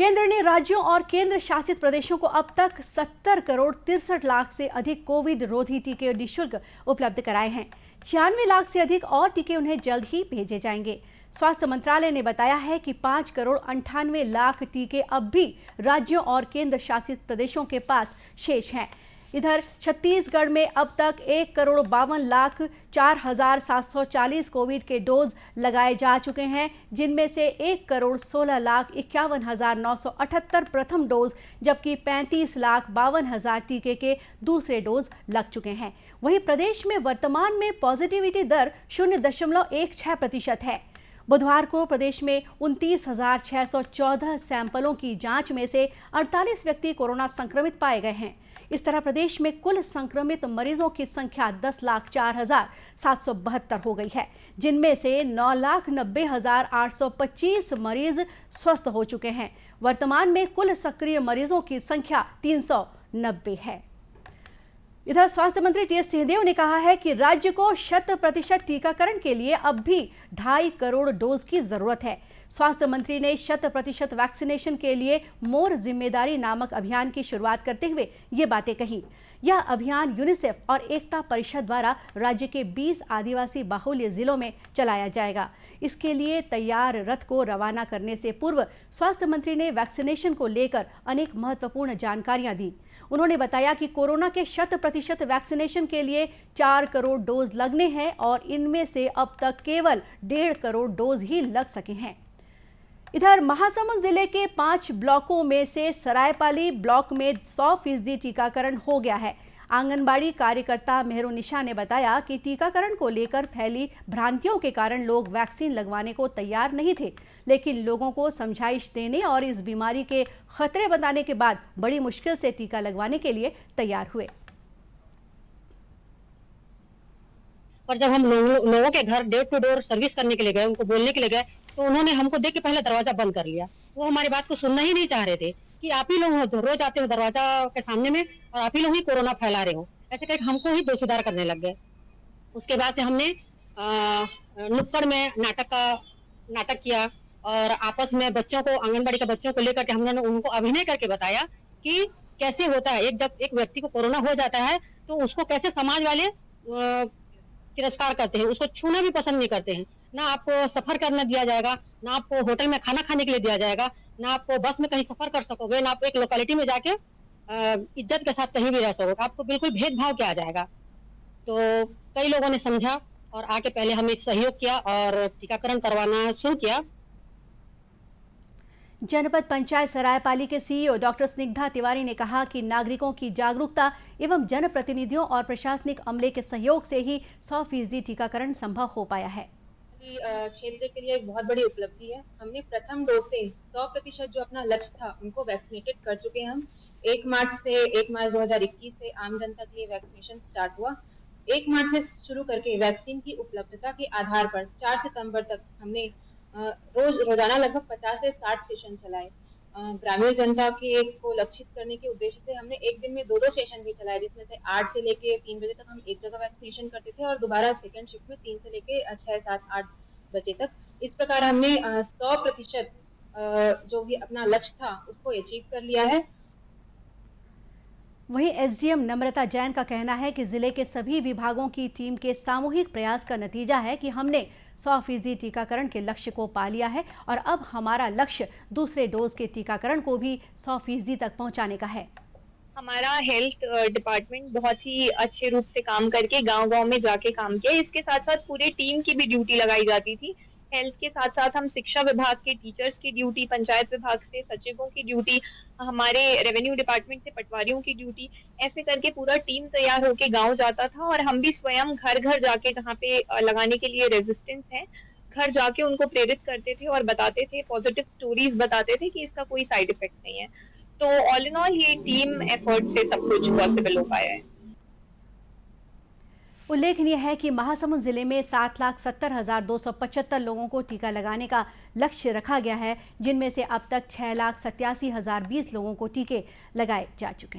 केंद्र ने राज्यों और केंद्र शासित प्रदेशों को अब तक 70 करोड़ 63 लाख से अधिक कोविड रोधी टीके निःशुल्क उपलब्ध कराए हैं। 96 लाख से अधिक और टीके उन्हें जल्द ही भेजे जाएंगे। स्वास्थ्य मंत्रालय ने बताया है कि 5 करोड़ 98 लाख टीके अब भी राज्यों और केंद्र शासित प्रदेशों के पास शेष हैं। इधर छत्तीसगढ़ में अब तक 1 करोड़ 52 लाख 4,740 कोविड के डोज लगाए जा चुके हैं, जिनमें से 1 करोड़ 16 लाख 51,978 प्रथम डोज जबकि 35 लाख 52,000 टीके के दूसरे डोज लग चुके हैं। वहीं प्रदेश में वर्तमान में पॉजिटिविटी दर 0.16% है। बुधवार को प्रदेश में 29,614 सैंपलों की जांच में से 48 व्यक्ति कोरोना संक्रमित पाए गए हैं। इस तरह प्रदेश में कुल संक्रमित मरीजों की संख्या 10,04,772 हो गई है, जिनमें से 9,90,825 मरीज स्वस्थ हो चुके हैं। वर्तमान में कुल सक्रिय मरीजों की संख्या 390 है। इधर स्वास्थ्य मंत्री टीएस सिंहदेव ने कहा है कि राज्य को 100% टीकाकरण के लिए अब भी 2.5 करोड़ डोज की जरूरत है। स्वास्थ्य मंत्री ने 100% वैक्सीनेशन के लिए मोर जिम्मेदारी नामक अभियान की शुरुआत करते हुए ये बातें कही। यह अभियान यूनिसेफ और एकता परिषद द्वारा राज्य के 20 आदिवासी बाहुल्य जिलों में चलाया जाएगा। इसके लिए तैयार रथ को रवाना करने से पूर्व स्वास्थ्य मंत्री ने वैक्सीनेशन को लेकर अनेक महत्वपूर्ण जानकारियां दी। उन्होंने बताया कि कोरोना के 100% वैक्सीनेशन के लिए 4 करोड़ डोज लगने हैं और इनमें से अब तक केवल 1.5 करोड़ डोज ही लग सके हैं। इधर महासमुंद जिले के 5 ब्लॉकों में से सरायपाली ब्लॉक में 100% टीकाकरण हो गया है। आंगनबाड़ी कार्यकर्ता मेहरुनिशा ने बताया कि टीकाकरण को लेकर फैली भ्रांतियों के कारण लोग वैक्सीन लगवाने को तैयार नहीं थे, लेकिन लोगों को समझाइश देने और इस बीमारी के खतरे बताने के बाद बड़ी मुश्किल से टीका लगवाने के लिए तैयार हुए। और जब हम लोगों के घर डोर टू डोर सर्विस करने के लिए गए, उनको बोलने के लिए गए, तो उन्होंने हमको देख के पहले दरवाजा बंद कर लिया। वो हमारी बात को सुनना ही नहीं चाह रहे थे कि आप ही लोग रोज आते हो दरवाजा के सामने में और आप ही लोग ही कोरोना फैला रहे हो, ऐसे करके हमको ही बेसुधार करने लग गए। उसके बाद से हमने नुक्कड़ में नाटक किया और आपस में बच्चों को, आंगनबाड़ी के बच्चों को लेकर के हमने उनको अभिनय करके बताया कि कैसे होता है, जब एक व्यक्ति को कोरोना हो जाता है तो उसको कैसे समाज वाले तिरस्कार करते हैं, उसको छूना भी पसंद नहीं करते हैं। ना आपको सफर करने दिया जाएगा, ना आपको होटल में खाना खाने के लिए दिया जाएगा, ना आपको बस में कहीं सफर कर सकोगे, ना आप एक लोकेलिटी में जाके इज्जत के साथ कहीं भी रह सकोगे। आपको बिल्कुल भेदभाव किया जाएगा। तो कई लोगों ने समझा और आके पहले हमें सहयोग किया और टीकाकरण करवाना शुरू किया। जनपद पंचायत सरायपाली के सीईओ डॉक्टर स्निग्धा तिवारी ने कहा कि नागरिकों की जागरूकता एवं जनप्रतिनिधियों और प्रशासनिक अमले के सहयोग से ही 100% टीकाकरण संभव हो पाया है। क्षेत्र के लिए एक बहुत बड़ी उपलब्धि है। हमने प्रथम डोज से 100% जो अपना लक्ष्य था उनको वैक्सीनेटेड कर चुके हैं। हम 1 मार्च 2021 से आम जनता के लिए वैक्सीनेशन स्टार्ट हुआ। 1 मार्च से शुरू करके वैक्सीन की उपलब्धता के आधार पर 4 सितंबर तक हमने रोजाना लगभग 50 से 60 सेशन चलाए। ग्रामीण जनता को लक्षित करने के उद्देश्य से हमने एक दिन में 2-2 सेशन भी चलाए, जिसमें से 8 से लेके 3 बजे तक हम एक जगह वैक्सीनेशन करते थे और दोबारा सेकंड शिफ्ट में 3 से लेके 6, 7, 8 बजे तक। इस प्रकार हमने 100% जो भी अपना लक्ष्य था उसको अचीव कर लिया है। वहीं एसडीएम नम्रता जैन का कहना है कि जिले के सभी विभागों की टीम के सामूहिक प्रयास का नतीजा है कि हमने 100% टीकाकरण के लक्ष्य को पा लिया है और अब हमारा लक्ष्य दूसरे डोज के टीकाकरण को भी 100% तक पहुंचाने का है। हमारा हेल्थ डिपार्टमेंट बहुत ही अच्छे रूप से काम करके गांव-गांव में जाके काम किया। इसके साथ साथ पूरे टीम की भी ड्यूटी लगाई जाती थी। हेल्थ के साथ साथ हम शिक्षा विभाग के टीचर्स की ड्यूटी, पंचायत विभाग से सचिवों की ड्यूटी, हमारे रेवेन्यू डिपार्टमेंट से पटवारियों की ड्यूटी, ऐसे करके पूरा टीम तैयार होके गांव जाता था और हम भी स्वयं घर घर जाके, जहाँ पे लगाने के लिए रेजिस्टेंस है, घर जाके उनको प्रेरित करते थे और बताते थे, पॉजिटिव स्टोरीज बताते थे कि इसका कोई साइड इफेक्ट नहीं है। तो ऑल इन ऑल ये टीम एफर्ट से सब कुछ पॉसिबल हो पाया है। उल्लेखनीय है कि महासमुंद जिले में 7,70,275 लोगों को टीका लगाने का लक्ष्य रखा गया है, जिनमें से अब तक 6,87,020 लोगों को टीके लगाए जा चुके हैं।